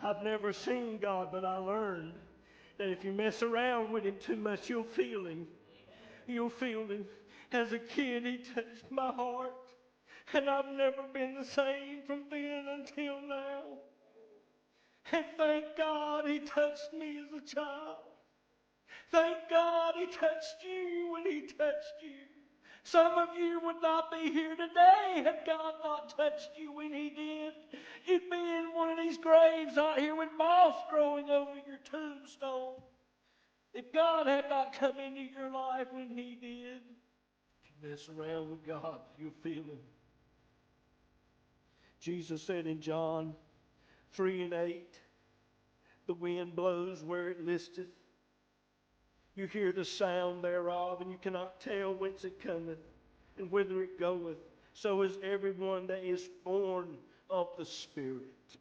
I've never seen God, but I learned that if you mess around with him too much, you'll feel him. You'll feel him. As a kid, he touched my heart. And I've never been the same from then until now. And thank God he touched me as a child. Thank God he touched you when he touched you. Some of you would not be here today had God not touched you when he did. You'd be in one of these graves out here with moss growing over your tombstone. If God had not come into your life when he did, if you mess around with God, you'll feel him. Jesus said in John 3:8, the wind blows where it listeth. You hear the sound thereof, and you cannot tell whence it cometh and whither it goeth. So is everyone that is born of the Spirit.